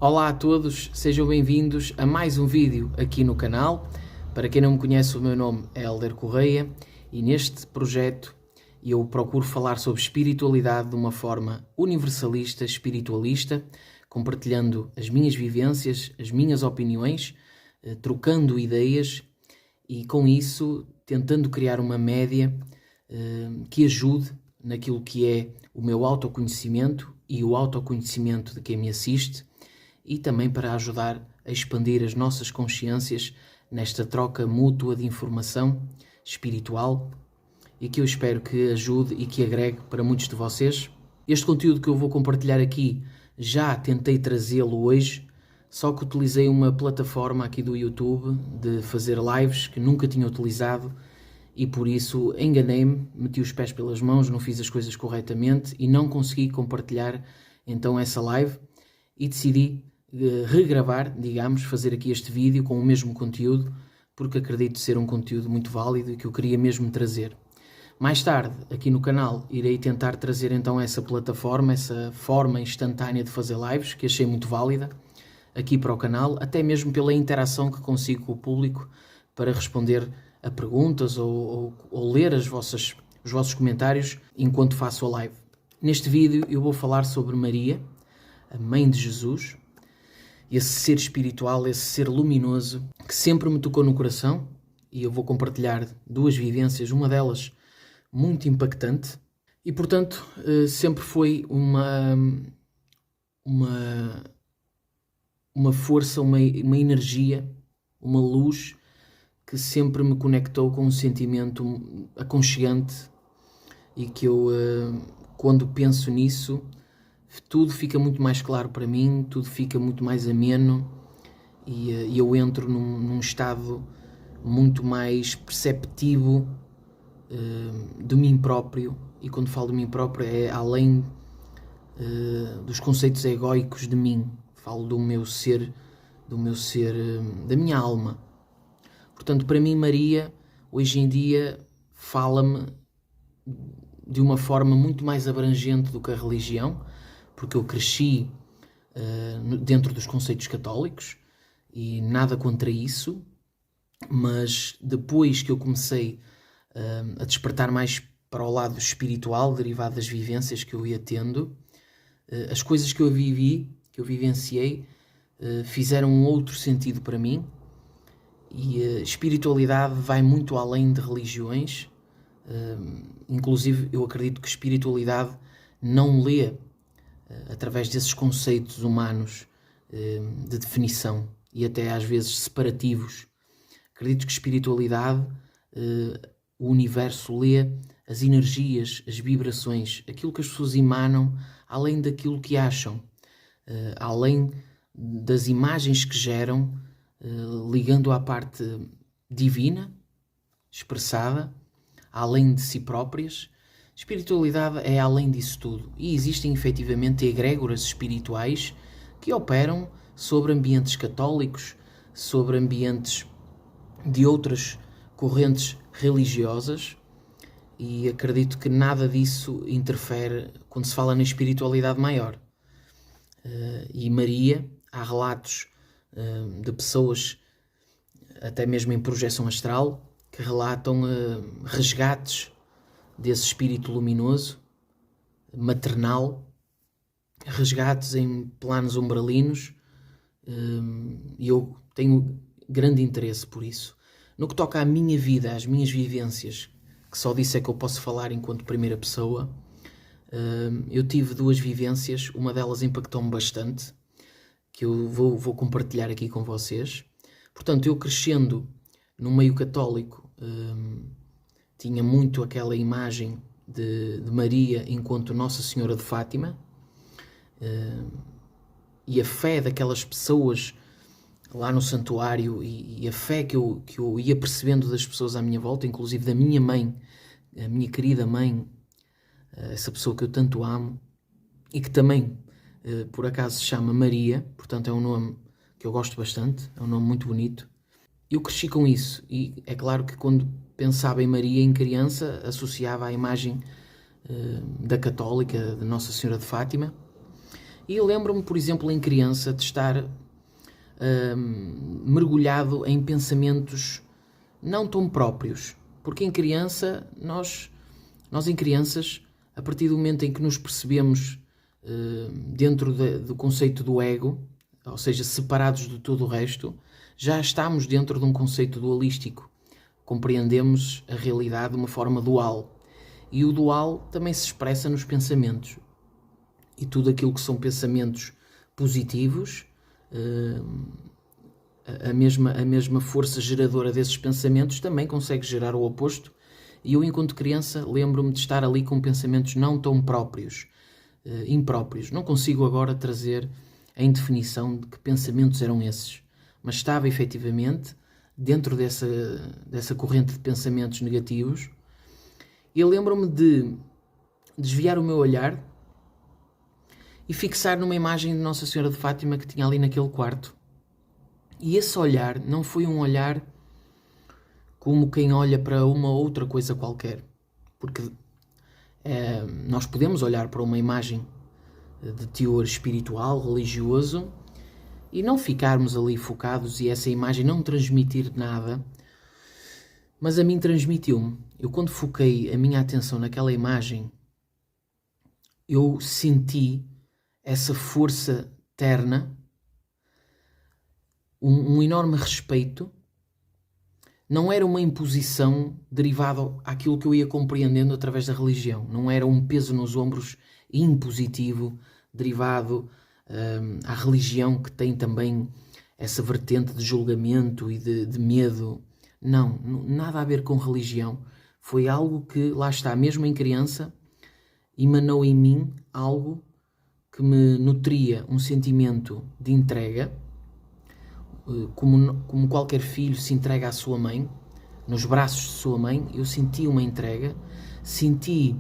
Olá a todos, sejam bem-vindos a mais um vídeo aqui no canal. Para quem não me conhece, o meu nome é Helder Correia e neste projeto eu procuro falar sobre espiritualidade de uma forma universalista, espiritualista, compartilhando as minhas vivências, as minhas opiniões, trocando ideias e com isso tentando criar uma média que ajude naquilo que é o meu autoconhecimento e o autoconhecimento de quem me assiste, e também para ajudar a expandir as nossas consciências nesta troca mútua de informação espiritual e que eu espero que ajude e que agregue para muitos de vocês. Este conteúdo que eu vou compartilhar aqui já tentei trazê-lo hoje, só que utilizei uma plataforma aqui do YouTube de fazer lives que nunca tinha utilizado e por isso enganei-me, meti os pés pelas mãos, não fiz as coisas corretamente e não consegui compartilhar então essa live e decidi regravar, digamos, fazer aqui este vídeo com o mesmo conteúdo, porque acredito ser um conteúdo muito válido e que eu queria mesmo trazer. Mais tarde, aqui no canal, irei tentar trazer então essa plataforma, essa forma instantânea de fazer lives, que achei muito válida, aqui para o canal, até mesmo pela interação que consigo com o público para responder a perguntas ou ler os vossos comentários enquanto faço a live. Neste vídeo eu vou falar sobre Maria, a Mãe de Jesus, esse ser espiritual, esse ser luminoso, que sempre me tocou no coração, e eu vou compartilhar duas vivências, uma delas muito impactante, e portanto sempre foi uma força, uma energia, uma luz que sempre me conectou com um sentimento aconchegante e que eu, quando penso nisso, tudo fica muito mais claro para mim, tudo fica muito mais ameno e eu entro num estado muito mais perceptivo de mim próprio, e quando falo de mim próprio é além dos conceitos egóicos de mim, falo do meu ser, da minha alma. Portanto, para mim Maria, hoje em dia, fala-me de uma forma muito mais abrangente do que a religião, porque eu cresci dentro dos conceitos católicos e nada contra isso, mas depois que eu comecei a despertar mais para o lado espiritual, derivado das vivências que eu ia tendo, as coisas que eu vivi, que eu vivenciei, fizeram um outro sentido para mim, e a espiritualidade vai muito além de religiões. Inclusive eu acredito que espiritualidade não lê através desses conceitos humanos de definição e até às vezes separativos. Acredito que espiritualidade, o universo lê as energias, as vibrações, aquilo que as pessoas emanam, além daquilo que acham, além das imagens que geram, ligando à parte divina, expressada, além de si próprias. Espiritualidade é além disso tudo, e existem efetivamente egrégoras espirituais que operam sobre ambientes católicos, sobre ambientes de outras correntes religiosas, e acredito que nada disso interfere quando se fala na espiritualidade maior. E Maria, há relatos de pessoas, até mesmo em projeção astral, que relatam resgates desse espírito luminoso, maternal, resgates em planos umbralinos, e eu tenho grande interesse por isso. No que toca à minha vida, às minhas vivências, que só disso é que eu posso falar enquanto primeira pessoa, eu tive duas vivências, uma delas impactou-me bastante, que eu vou compartilhar aqui com vocês. Portanto, eu crescendo no meio católico, tinha muito aquela imagem de Maria enquanto Nossa Senhora de Fátima, e a fé daquelas pessoas lá no santuário e a fé que eu ia percebendo das pessoas à minha volta, inclusive da minha mãe, a minha querida mãe, essa pessoa que eu tanto amo e que também por acaso se chama Maria, portanto é um nome que eu gosto bastante, é um nome muito bonito. Eu cresci com isso e é claro que quando pensava em Maria em criança associava à imagem da católica, de Nossa Senhora de Fátima, E lembro-me, por exemplo, em criança, de estar mergulhado em pensamentos não tão próprios. Porque em criança, nós em crianças, a partir do momento em que nos percebemos dentro do conceito do ego, ou seja, separados de todo o resto, já estamos dentro de um conceito dualístico. Compreendemos a realidade de uma forma dual. E o dual também se expressa nos pensamentos. E tudo aquilo que são pensamentos positivos, a mesma força geradora desses pensamentos também consegue gerar o oposto. E eu, enquanto criança, lembro-me de estar ali com pensamentos não tão próprios, impróprios. Não consigo agora trazer em definição de que pensamentos eram esses, mas estava efetivamente dentro dessa corrente de pensamentos negativos. E lembro-me de desviar o meu olhar e fixar numa imagem de Nossa Senhora de Fátima que tinha ali naquele quarto. E esse olhar não foi um olhar como quem olha para uma outra coisa qualquer. Porque nós podemos olhar para uma imagem de teor espiritual, religioso, e não ficarmos ali focados e essa imagem não transmitir nada, mas a mim transmitiu-me. Eu, quando foquei a minha atenção naquela imagem, eu senti essa força terna, um enorme respeito. Não era uma imposição derivada àquilo que eu ia compreendendo através da religião. Não era um peso nos ombros impositivo derivado à religião, que tem também essa vertente de julgamento e de medo. Não, nada a ver com religião. Foi algo que, lá está, mesmo em criança, emanou em mim algo que me nutria um sentimento de entrega, como qualquer filho se entrega à sua mãe, nos braços de sua mãe. Eu senti uma entrega, senti,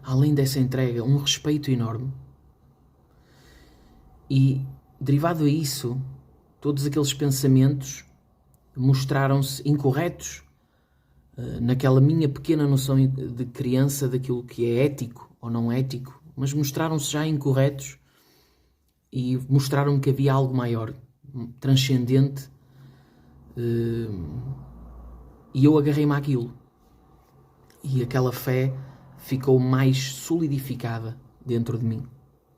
além dessa entrega, um respeito enorme. E, derivado a isso, todos aqueles pensamentos mostraram-se incorretos naquela minha pequena noção de criança daquilo que é ético ou não ético, mas mostraram-se já incorretos e mostraram-me que havia algo maior, transcendente, e eu agarrei-me àquilo. E aquela fé ficou mais solidificada dentro de mim.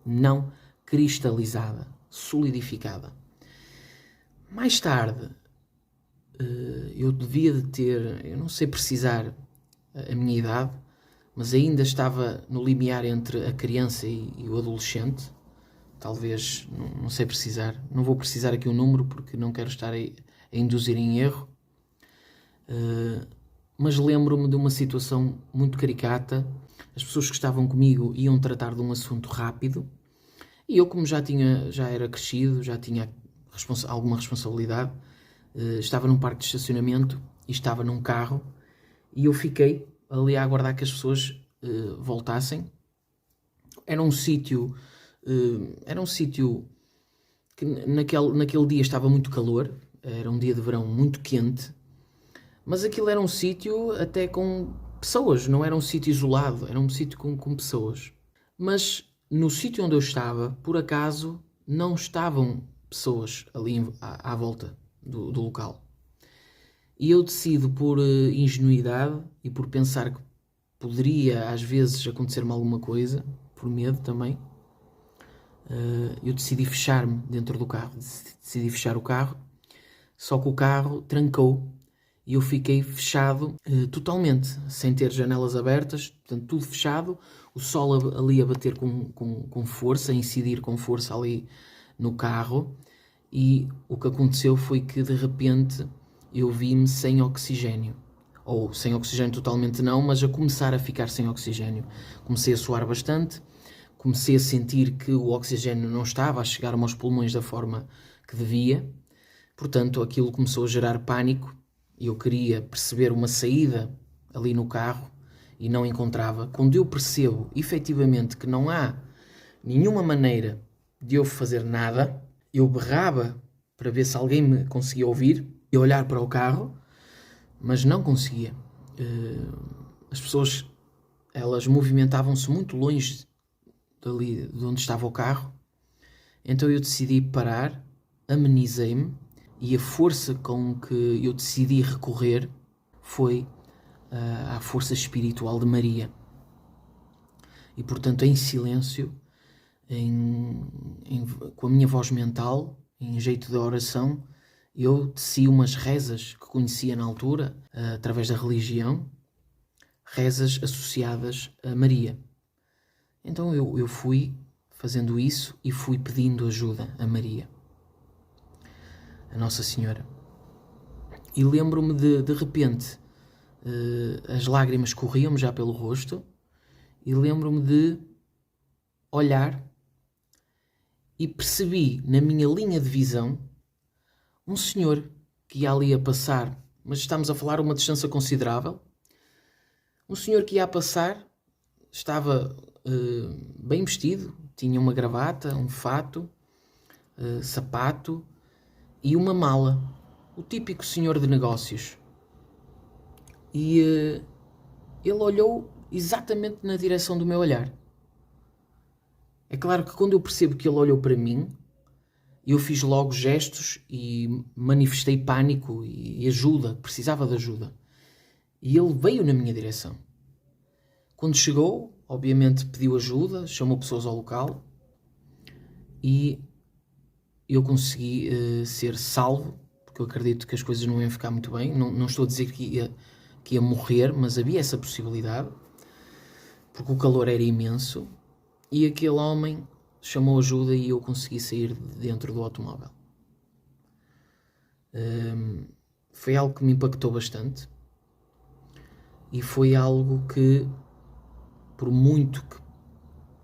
Não cristalizada, solidificada. Mais tarde, eu devia de ter, eu não sei precisar a minha idade, mas ainda estava no limiar entre a criança e o adolescente. Talvez, não sei precisar, não vou precisar aqui um número porque não quero estar a induzir em erro, mas lembro-me de uma situação muito caricata. As pessoas que estavam comigo iam tratar de um assunto rápido e eu, como já era crescido, já tinha alguma responsabilidade, estava num parque de estacionamento e estava num carro e eu fiquei ali a aguardar que as pessoas voltassem. Era um sítio que naquele dia estava muito calor, era um dia de verão muito quente, mas aquilo era um sítio até com pessoas, não era um sítio isolado, era um sítio com pessoas. Mas no sítio onde eu estava, por acaso, não estavam pessoas ali à volta do local. E eu decido, por ingenuidade e por pensar que poderia às vezes acontecer-me alguma coisa, por medo também, eu decidi fechar-me dentro do carro, decidi fechar o carro, só que o carro trancou e eu fiquei fechado totalmente, sem ter janelas abertas, portanto tudo fechado, o sol ali a bater com força, a incidir com força ali no carro, e o que aconteceu foi que de repente eu vi-me sem oxigênio, ou sem oxigênio totalmente não, mas a começar a ficar sem oxigênio. Comecei a suar bastante, comecei a sentir que o oxigênio não estava a chegar-me aos pulmões da forma que devia, portanto aquilo começou a gerar pânico e eu queria perceber uma saída ali no carro e não encontrava. Quando eu percebo efetivamente que não há nenhuma maneira de eu fazer nada, eu berrava para ver se alguém me conseguia ouvir e olhar para o carro, mas não conseguia. As pessoas, elas movimentavam-se muito longe dali de onde estava o carro. Então eu decidi parar, amenizei-me, e a força com que eu decidi recorrer foi à força espiritual de Maria. E portanto, em silêncio, com a minha voz mental, em jeito de oração, eu teci umas rezas que conhecia na altura, através da religião, rezas associadas a Maria. Então eu fui fazendo isso e fui pedindo ajuda a Maria, a Nossa Senhora. E lembro-me de repente, as lágrimas corriam-me já pelo rosto, e lembro-me de olhar e percebi na minha linha de visão um senhor que ia ali a passar, mas estamos a falar uma distância considerável. Um senhor que ia a passar, estava bem vestido, tinha uma gravata, um fato, sapato e uma mala. O típico senhor de negócios. E ele olhou exatamente na direção do meu olhar. É claro que quando eu percebo que ele olhou para mim, eu fiz logo gestos e manifestei pânico e ajuda, precisava de ajuda. E ele veio na minha direção. Quando chegou, obviamente pediu ajuda, chamou pessoas ao local e eu consegui ser salvo, porque eu acredito que as coisas não iam ficar muito bem. Não estou a dizer que ia morrer, mas havia essa possibilidade, porque o calor era imenso. E aquele homem chamou ajuda e eu consegui sair de dentro do automóvel. Foi algo que me impactou bastante. E foi algo que, por muito que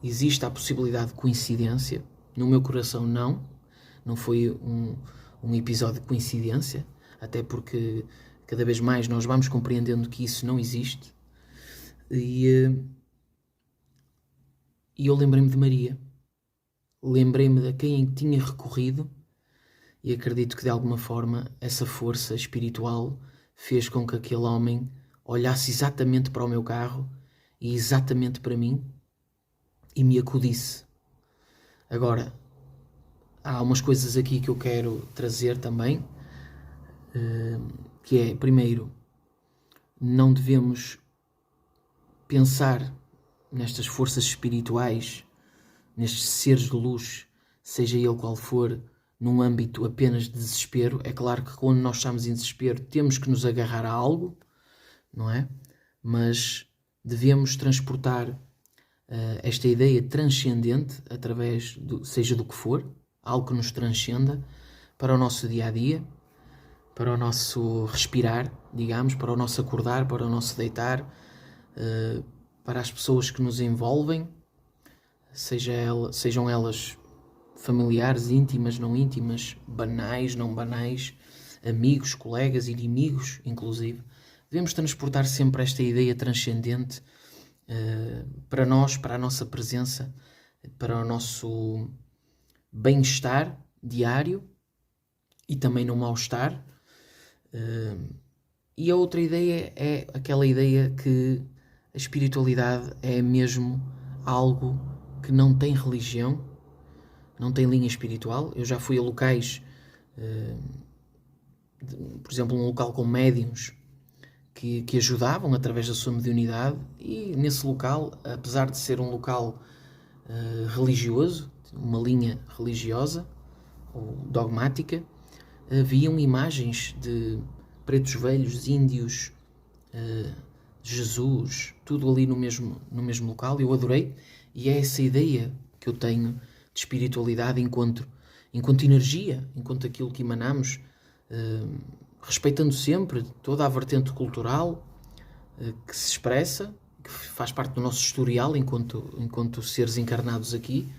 exista a possibilidade de coincidência, no meu coração não foi um episódio de coincidência, até porque cada vez mais nós vamos compreendendo que isso não existe. E eu lembrei-me de Maria, lembrei-me de quem tinha recorrido e acredito que de alguma forma essa força espiritual fez com que aquele homem olhasse exatamente para o meu carro e exatamente para mim e me acudisse. Agora, há umas coisas aqui que eu quero trazer também, que é, primeiro, não devemos pensar nestas forças espirituais, nestes seres de luz, seja ele qual for, num âmbito apenas de desespero. É claro que quando nós estamos em desespero temos que nos agarrar a algo, não é? Mas devemos transportar esta ideia transcendente através, seja do que for, algo que nos transcenda, para o nosso dia-a-dia, para o nosso respirar, digamos, para o nosso acordar, para o nosso deitar, para as pessoas que nos envolvem, sejam elas familiares, íntimas, não íntimas, banais, não banais, amigos, colegas, inimigos, inclusive. Devemos transportar sempre esta ideia transcendente para nós, para a nossa presença, para o nosso bem-estar diário e também no mal-estar. E a outra ideia é aquela ideia que a espiritualidade é mesmo algo que não tem religião, não tem linha espiritual. Eu já fui a locais, por exemplo, um local com médiuns que ajudavam através da sua mediunidade, e nesse local, apesar de ser um local religioso, uma linha religiosa ou dogmática, haviam imagens de pretos velhos, índios, Jesus, tudo ali no mesmo local. Eu adorei, e é essa ideia que eu tenho de espiritualidade enquanto energia, enquanto aquilo que emanamos, respeitando sempre toda a vertente cultural que se expressa, que faz parte do nosso historial enquanto seres encarnados aqui,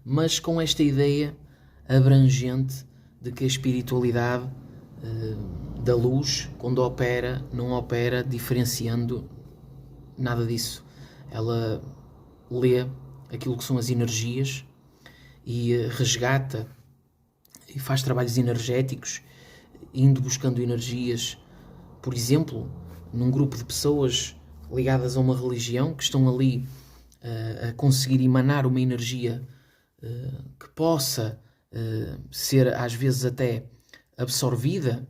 mas com esta ideia abrangente de que a espiritualidade da luz, quando opera, não opera diferenciando nada disso. Ela lê aquilo que são as energias e resgata e faz trabalhos energéticos, indo buscando energias, por exemplo, num grupo de pessoas ligadas a uma religião, que estão ali a conseguir emanar uma energia que possa ser às vezes até absorvida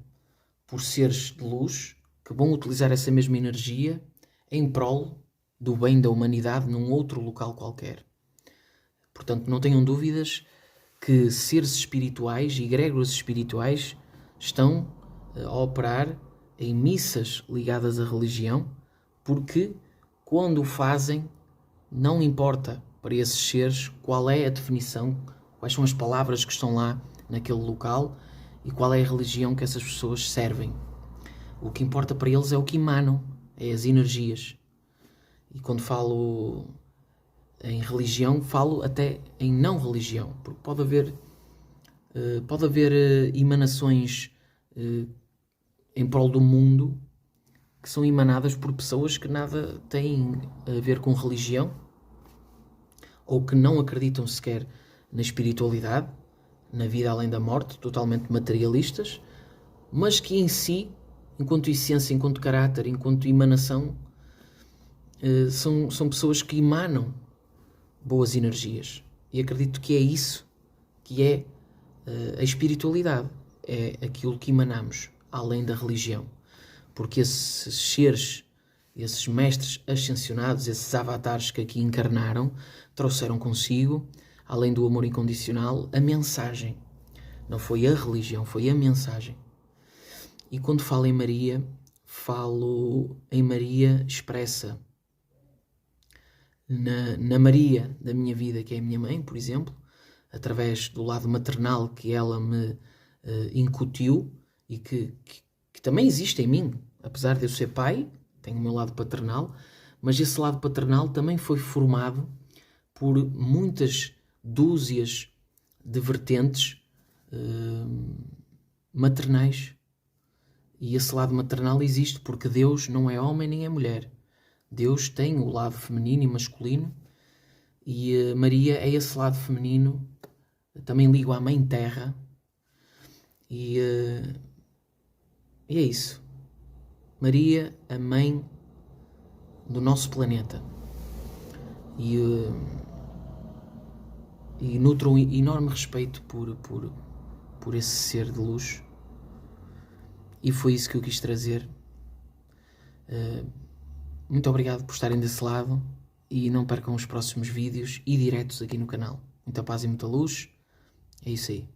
por seres de luz que vão utilizar essa mesma energia em prol do bem da humanidade num outro local qualquer. Portanto, não tenham dúvidas que seres espirituais e egrégoras espirituais estão a operar em missas ligadas à religião, porque quando o fazem, não importa para esses seres qual é a definição, quais são as palavras que estão lá naquele local e qual é a religião que essas pessoas servem. O que importa para eles é o que emanam, é as energias. E quando falo em religião, falo até em não religião, porque pode haver emanações em prol do mundo que são emanadas por pessoas que nada têm a ver com religião ou que não acreditam sequer na espiritualidade, na vida além da morte, totalmente materialistas, mas que em si, enquanto essência, enquanto caráter, enquanto emanação, são pessoas que emanam boas energias. E acredito que é isso que é a espiritualidade. É aquilo que emanamos, além da religião. Porque esses seres, esses mestres ascensionados, esses avatares que aqui encarnaram, trouxeram consigo, além do amor incondicional, a mensagem. Não foi a religião, foi a mensagem. E quando falo em Maria expressa. Na Maria da minha vida, que é a minha mãe, por exemplo, através do lado maternal que ela me incutiu e que também existe em mim, apesar de eu ser pai, tenho o meu lado paternal, mas esse lado paternal também foi formado por muitas dúzias de vertentes maternais. E esse lado maternal existe porque Deus não é homem nem é mulher. Deus tem o lado feminino e masculino e Maria é esse lado feminino. Também ligo à Mãe Terra e é isso. Maria, a mãe do nosso planeta. E nutro um enorme respeito por esse ser de luz. E foi isso que eu quis trazer. Muito obrigado por estarem desse lado e não percam os próximos vídeos e diretos aqui no canal. Muita paz e muita luz. É isso aí.